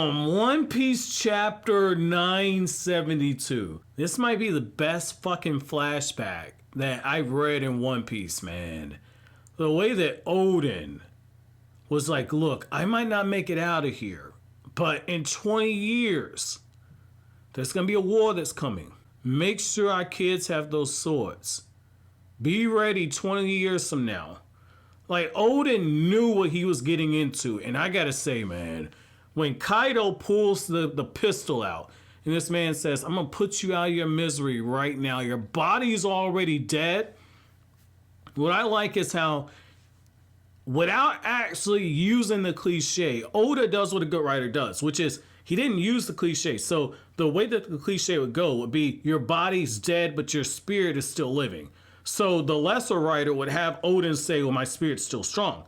From One Piece chapter 972. This might be the best fucking flashback that I've read in One Piece, man. The way that Oden was like, look, I might not make it out of here, but in 20 years, there's going to be a war that's coming. Make sure our kids have those swords. Be ready 20 years from now. Like, Oden knew what he was getting into. And I gotta say, man, when Kaido pulls the pistol out, and this man says, I'm gonna put you out of your misery right now. Your body's already dead. What I like is how, without actually using the cliche, Oda does what a good writer does, which is, he didn't use the cliche. So the way that the cliche would go would be, your body's dead, but your spirit is still living. So the lesser writer would have Oden say, well, my spirit's still strong.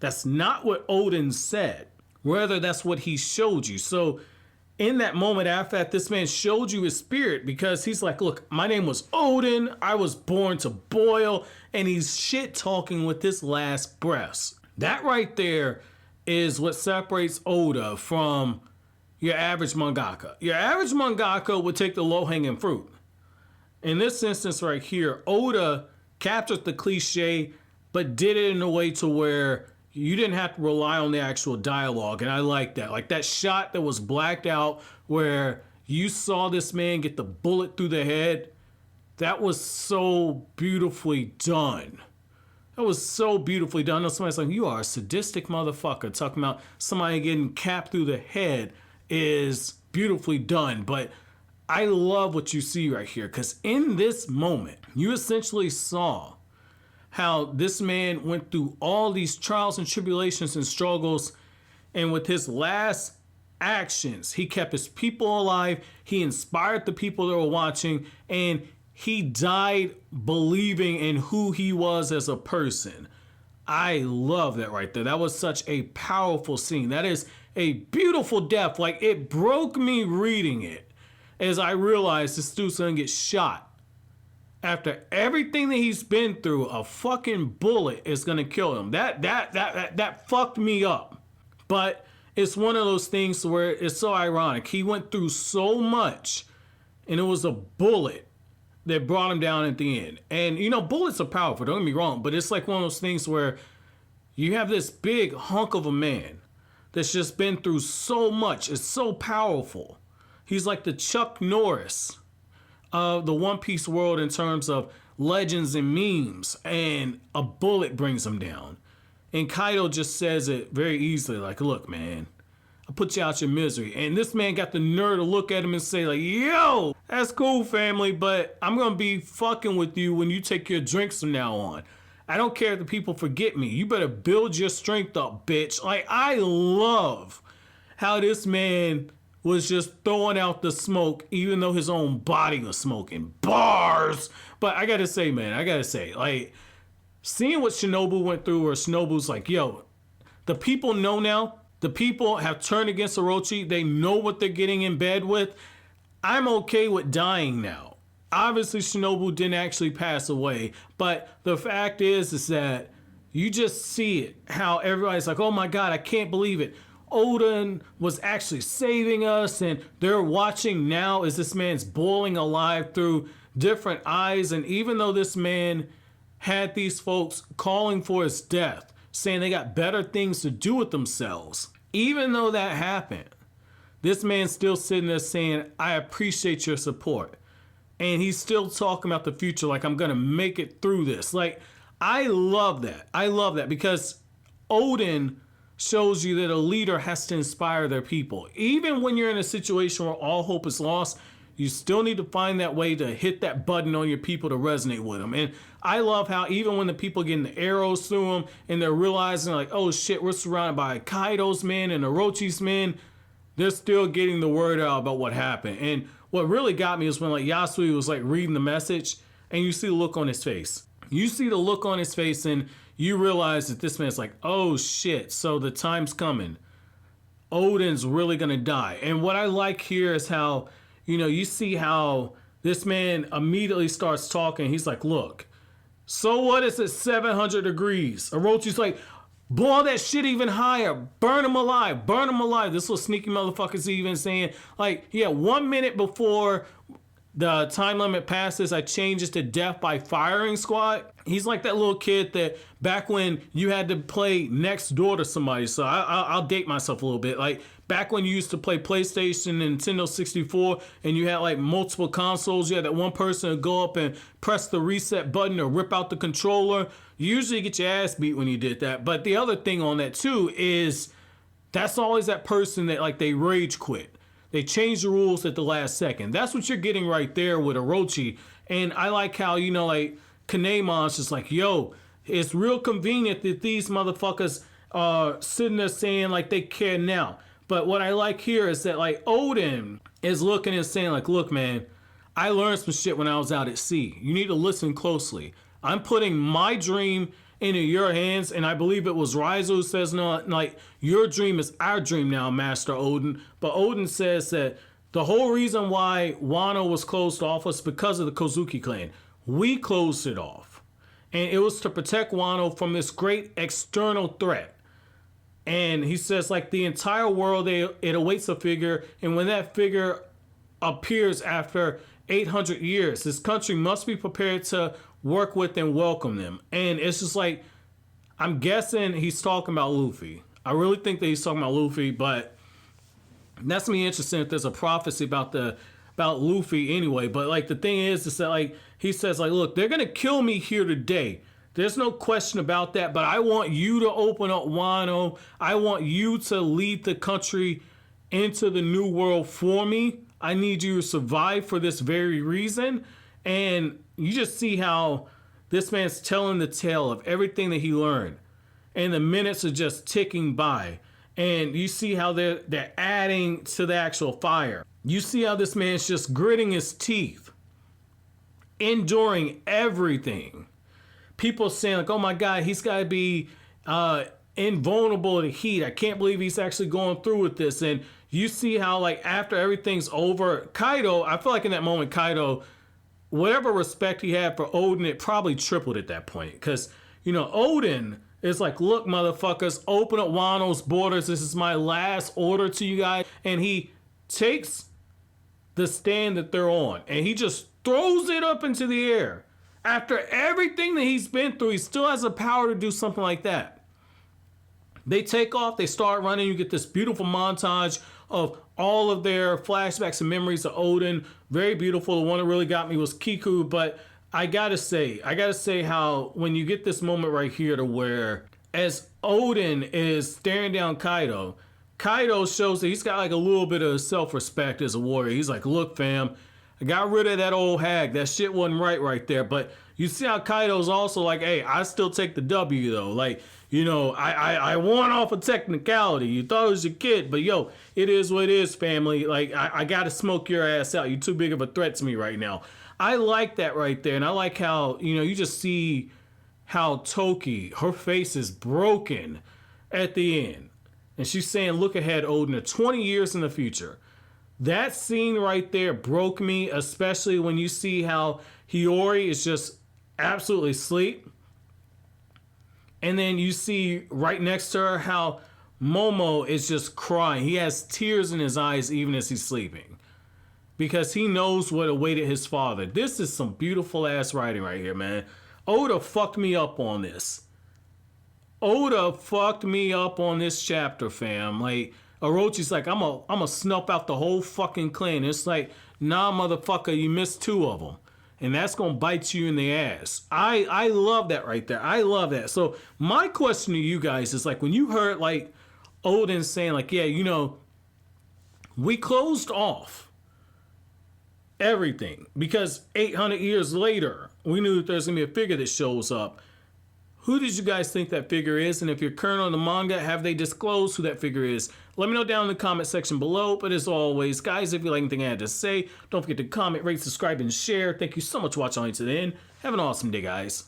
That's not what Oden said. Rather, that's what he showed you. So in that moment after that, this man showed you his spirit because he's like, look, my name was Oden. I was born to boil. And he's shit talking with his last breaths. That right there is what separates Oda from your average mangaka. Your average mangaka would take the low-hanging fruit. In this instance right here, Oda captured the cliche, but did it in a way to where you didn't have to rely on the actual dialogue. And I like that. Like that shot that was blacked out where you saw this man get the bullet through the head. That was so beautifully done. That was so beautifully done. Somebody's like, you are a sadistic motherfucker. Talking about somebody getting capped through the head is beautifully done. But I love what you see right here, because in this moment, you essentially saw how this man went through all these trials and tribulations and struggles, and with his last actions, he kept his people alive, he inspired the people that were watching, and he died believing in who he was as a person. I love that right there. That was such a powerful scene. That is a beautiful death. Like, it broke me reading it, as I realized this dude's gonna get shot. After everything that he's been through, a fucking bullet is gonna kill him. That fucked me up. But it's one of those things where it's so ironic. He went through so much, and it was a bullet that brought him down at the end. And you know, bullets are powerful, don't get me wrong, but it's like one of those things where you have this big hunk of a man that's just been through so much. It's so powerful. He's like the Chuck Norris of the One Piece world in terms of legends and memes, and a bullet brings him down. And Kaido just says it very easily, like, look, man, I'll put you out your misery. And this man got the nerve to look at him and say, like, yo, that's cool, family, but I'm going to be fucking with you when you take your drinks from now on. I don't care if the people forget me. You better build your strength up, bitch. Like, I love how this man was just throwing out the smoke, even though his own body was smoking. Bars! But I gotta say, man, like, seeing what Shinobu went through, where Shinobu's like, yo, the people know now. The people have turned against Orochi. They know what they're getting in bed with. I'm okay with dying now. Obviously, Shinobu didn't actually pass away, but the fact is that you just see it, how everybody's like, oh my God, I can't believe it. Oden was actually saving us, and they're watching now as this man's boiling alive through different eyes. And even though this man had these folks calling for his death, saying they got better things to do with themselves, even though that happened, this man's still sitting there saying, I appreciate your support. And he's still talking about the future, like, I'm gonna make it through this. Like, I love that. I love that, because Oden shows you that a leader has to inspire their people. Even when you're in a situation where all hope is lost, you still need to find that way to hit that button on your people to resonate with them. And I love how even when the people getting the arrows through them and they're realizing, like, oh shit, we're surrounded by Kaido's men and Orochi's men, they're still getting the word out about what happened. And what really got me is when, like, Yasui was like reading the message, and you see the look on his face. You see the look on his face, and you realize that this man's like, oh shit, so the time's coming. Oden's really gonna die. And what I like here is how, you know, you see how this man immediately starts talking. He's like, look, so what is it 700 degrees? Orochi's like, Boil that shit even higher. Burn them alive. Burn them alive. This was sneaky motherfuckers even saying, like, yeah, 1 minute before the time limit passes, I change it to death by firing squad. He's like that little kid that back when you had to play next door to somebody. So I'll date myself a little bit. Like back when you used to play PlayStation and Nintendo 64 and you had like multiple consoles, you had that one person to go up and press the reset button or rip out the controller. You usually get your ass beat when you did that. But the other thing on that too is that's always that person that like they rage quit. They change the rules at the last second. That's what you're getting right there with Orochi. And I like how, you know, like Kanemon's just like, yo, it's real convenient that these motherfuckers are sitting there saying like they care now. But what I like here is that like Oden is looking and saying like, look, man, I learned some shit when I was out at sea. You need to listen closely. I'm putting my dream into your hands, and I believe it was Raizo who says, no, like, your dream is our dream now, Master Oden. But Oden says that the whole reason why Wano was closed off was because of the Kozuki clan. We closed it off. And it was to protect Wano from this great external threat. And he says, like, the entire world, it awaits a figure, and when that figure appears after 800 years, this country must be prepared to work with and welcome them. And it's just like, I'm guessing he's talking about Luffy. I really think that he's talking about Luffy, but that's me interesting if there's a prophecy about Luffy anyway. But like the thing is that like he says like, look, they're gonna kill me here today. There's no question about that, but I want you to open up Wano. I want you to lead the country into the new world for me. I need you to survive for this very reason. And you just see how this man's telling the tale of everything that he learned. And the minutes are just ticking by. And you see how they're adding to the actual fire. You see how this man's just gritting his teeth, enduring everything. People saying like, oh my God, he's got to be invulnerable to heat. I can't believe he's actually going through with this. And you see how like after everything's over, Kaido, I feel like in that moment, Kaido, whatever respect he had for Oden, it probably tripled at that point. Because, you know, Oden is like, look, motherfuckers, open up Wano's borders. This is my last order to you guys. And he takes the stand that they're on and he just throws it up into the air. After everything that he's been through, he still has the power to do something like that. They take off, they start running. You get this beautiful montage of all of their flashbacks and memories of Oden. Very beautiful. The one that really got me was Kiku. But I gotta say how when you get this moment right here to where as Oden is staring down Kaido, Kaido shows that he's got like a little bit of self-respect as a warrior. He's like, look, fam, I got rid of that old hag. That shit wasn't right there. But you see how Kaido's also like, hey, I still take the W though. Like, you know, I won off a technicality. You thought it was your kid, but yo, it is what it is, family. Like, I got to smoke your ass out. You're too big of a threat to me right now. I like that right there. And I like how, you know, you just see how Toki, her face is broken at the end. And she's saying, look ahead, Oden, 20 years in the future. That scene right there broke me, especially when you see how Hiyori is just absolutely asleep. And then you see right next to her how Momo is just crying. He has tears in his eyes even as he's sleeping. Because he knows what awaited his father. This is some beautiful ass writing right here, man. Oda fucked me up on this. Oda fucked me up on this chapter, fam. Like, Orochi's like, I'm a snuff out the whole fucking clan. It's like, nah, motherfucker, you missed 2 of them. And that's going to bite you in the ass. I love that right there. I love that. So my question to you guys is like, when you heard like Oden saying like, yeah, you know, we closed off everything because 800 years later, we knew that there's going to be a figure that shows up. Who did you guys think that figure is? And if you're current on the manga, have they disclosed who that figure is? Let me know down in the comment section below. But as always, guys, if you like anything I had to say, don't forget to comment, rate, subscribe, and share. Thank you so much for watching all the way to the end. Have an awesome day, guys.